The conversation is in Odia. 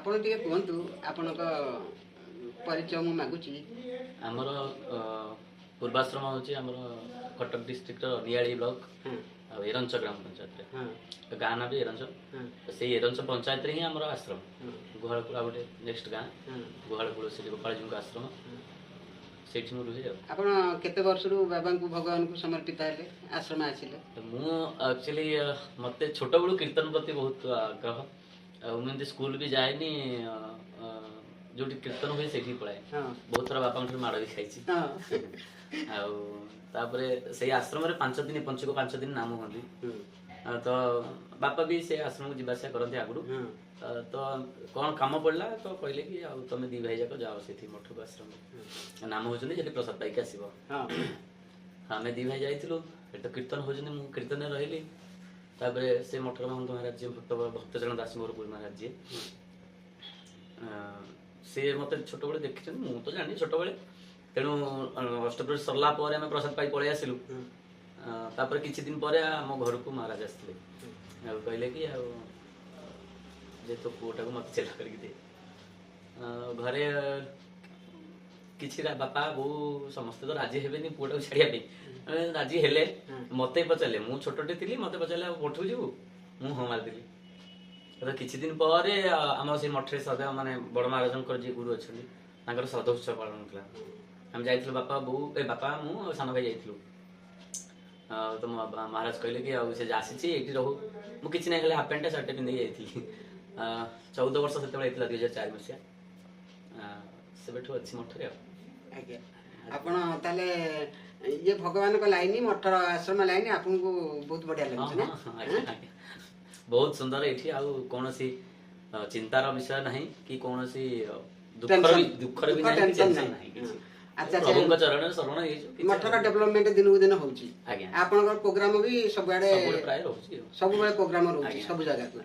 ଆପଣ ଟିକେ କୁହନ୍ତୁ ଆପଣଙ୍କ ପରିଚୟ ମୁଁ ମାଗୁଛି। ଆମର ପୂର୍ବାଶ୍ରମ ହେଉଛି ଆମର କଟକ ଡିଷ୍ଟ୍ରିକ୍ଟର ନିଆଳି ବ୍ଲକ ଆଉ ଏରଞ୍ଚ ଗ୍ରାମ ପଞ୍ଚାୟତରେ। ଗାଁ ନାଁ ବି ଏରଞ୍ଚ। ସେଇ ଏରଞ୍ଚ ପଞ୍ଚାୟତରେ ହିଁ ଆମର ଆଶ୍ରମ। ଗୁହାଳକୁଳ ଆଉ ଗୋଟେ ନେକ୍ସଟ ଗାଁ ଗୁହାଳକୁଳ ଶ୍ରୀ ଗୋପାଳଜୀଙ୍କ ଆଶ୍ରମ, ସେଇଠି ମୁଁ ରୁହେ। ଆଉ ଆପଣ କେତେ ବର୍ଷରୁ ବାବାଙ୍କୁ ଭଗବାନଙ୍କୁ ସମର୍ପିତ ହେଲେ ଆଶ୍ରମ ଆସିଲେ? ମୁଁ ଆକ୍ଚୁଆଲି ମୋତେ ଛୋଟବେଳୁ କୀର୍ତ୍ତନ ପ୍ରତି ବହୁତ ଆଗ୍ରହ। ଆଉ ମୁଁ ଏମିତି ସ୍କୁଲ ବି ଯାଏନି, ଯୋଉଠି କୀର୍ତ୍ତନ ହୁଏ ସେଇଠିକି ପଳାଏ। ବହୁତ ଥର ବାପାଙ୍କ ଠାରୁ ମାଡ଼ ବି ଖାଇଛି। ଆଉ ତାପରେ ସେଇ ଆଶ୍ରମରେ 5 ଦିନ ପଞ୍ଚୁକ 5 ଦିନ ନାମ ହୁଅନ୍ତି। ତ ବାପା ବି ସେ ଆଶ୍ରମକୁ ଯିବା ଆସିବା କରନ୍ତି ଆଗରୁ। ତ କ'ଣ କାମ ପଡ଼ିଲା ତ କହିଲେ କି ଆଉ ତମେ 2 ଭାଇ ଯାକ ଯାଅ ସେଠି ମଠକୁ ଆଶ୍ରମ ନାମ ହଉଛନ୍ତି, ସେଠି ପ୍ରସାଦ ପାଇକି ଆସିବ। ଆମେ 2 ଭାଇ ଯାଇଥିଲୁ, ସେଠି ତ କୀର୍ତ୍ତନ ହଉଛନ୍ତି, ମୁଁ କୀର୍ତ୍ତନରେ ରହିଲି। ତାପରେ ସେ ମଠର ମହନ୍ତ ମହାରାଜ ଯିଏ ଭକ୍ତଚରଣ ଦାସଙ୍କର ଗୁରୁ ମହାରାଜ ଯିଏ, ସେ ମୋତେ ଛୋଟବେଳେ ଦେଖିଛନ୍ତି, ମୁଁ ତ ଜାଣିନି ଛୋଟବେଳେ। ତେଣୁ ଅଷ୍ଟପ୍ରହରୀ ସରିଲା ପରେ ଆମେ ପ୍ରସାଦ ପାଇ ପଳେଇ ଆସିଲୁ। ତାପରେ କିଛି ଦିନ ପରେ ଆମ ଘରକୁ ମହାରାଜ ଆସିଥିଲେ ଆଉ କହିଲେ କି ଆଉ ଯେ ତୋ ପୁଅଟାକୁ ମୋତେ ଚେଲା କରିକି ଦେ। ଘରେ କିଛି ବାପା ବୋଉ ସମସ୍ତେ ତ ରାଜି ହେବେନି ପୁଅଟାକୁ ଛାଡ଼ିବା ପାଇଁ। ରାଜି ହେଲେ, ମତେ ପଚାରିଲେ, ମୁଁ ଛୋଟଟେ ଥିଲି, ମତେ ପଚାରିଲେ ଆଉ ମଠକୁ ଯିବୁ? ମୁଁ ହଁ ମାରିଦେଲି। କିଛି ଦିନ ପରେ ଆମର ସେଇ ମଠରେ ମାନେ ବଡ଼ ମହାରାଜଙ୍କର ଯିଏ ଗୁରୁ ଅଛନ୍ତି ତାଙ୍କର ଶ୍ରାଦ୍ଧ ଉତ୍ସବ ପାଳନ ହେଉଥିଲା। ଆମେ ଯାଇଥିଲୁ ବାପା ବୋଉ ବାପା ମୁଁ ଆଉ ସାନ ଭାଇ ଯାଇଥିଲୁ। ତ ମହାରାଜ କହିଲେ କି ଆଉ ସେ ଆସିଛି ଏଇଠି ରହୁ। ମୁଁ କିଛି ନାହିଁ, ଖାଲି ହାଫ୍ ପ୍ୟାଣ୍ଟ ସାର୍ଟ ପିନ୍ଧିକି ଯାଇଥିଲି। 14 ବର୍ଷ ସେତେବେଳେ ହେଇଥିଲା, 2004 ମସିହା। ସେବେଠୁ ଅଛି ମଠରେ। ଆଉ ଆଜ୍ଞା, ଆପଣ ତାହେଲେ ଇଏ ଭଗବାନଙ୍କ ଲାଇନ, ମଠର ଆଶ୍ରମ ଲାଇନ ଆପଣଙ୍କୁ ବହୁତ ବଢିଆ ଲାଗୁଛି ନା? ବହୁତ ସୁନ୍ଦର ଏଇଠି। ଆଉ କୌଣସି ଚିନ୍ତାର ବିଷୟ ନାହିଁ କି କୌଣସି ଦୁଃଖର ବି ନାହିଁ, ଟେନସନ ନାହିଁ କିଛି। ପ୍ରଭୁଙ୍କ ଚରଣରେ ଶରଣ ହେଇଛୁ। ମଠର ଡେଭଲପମେଣ୍ଟ ଦିନକୁ ଦିନ ହଉଛି। ଆଜ୍ଞା, ଆପଣଙ୍କର ପ୍ରୋଗ୍ରାମ ବି ସବୁଆଡେ ପ୍ରାୟ ରହୁଛି, ସବୁବେଳେ ପ୍ରୋଗ୍ରାମ ରହୁଛି ସବୁ ଜାଗାକୁ।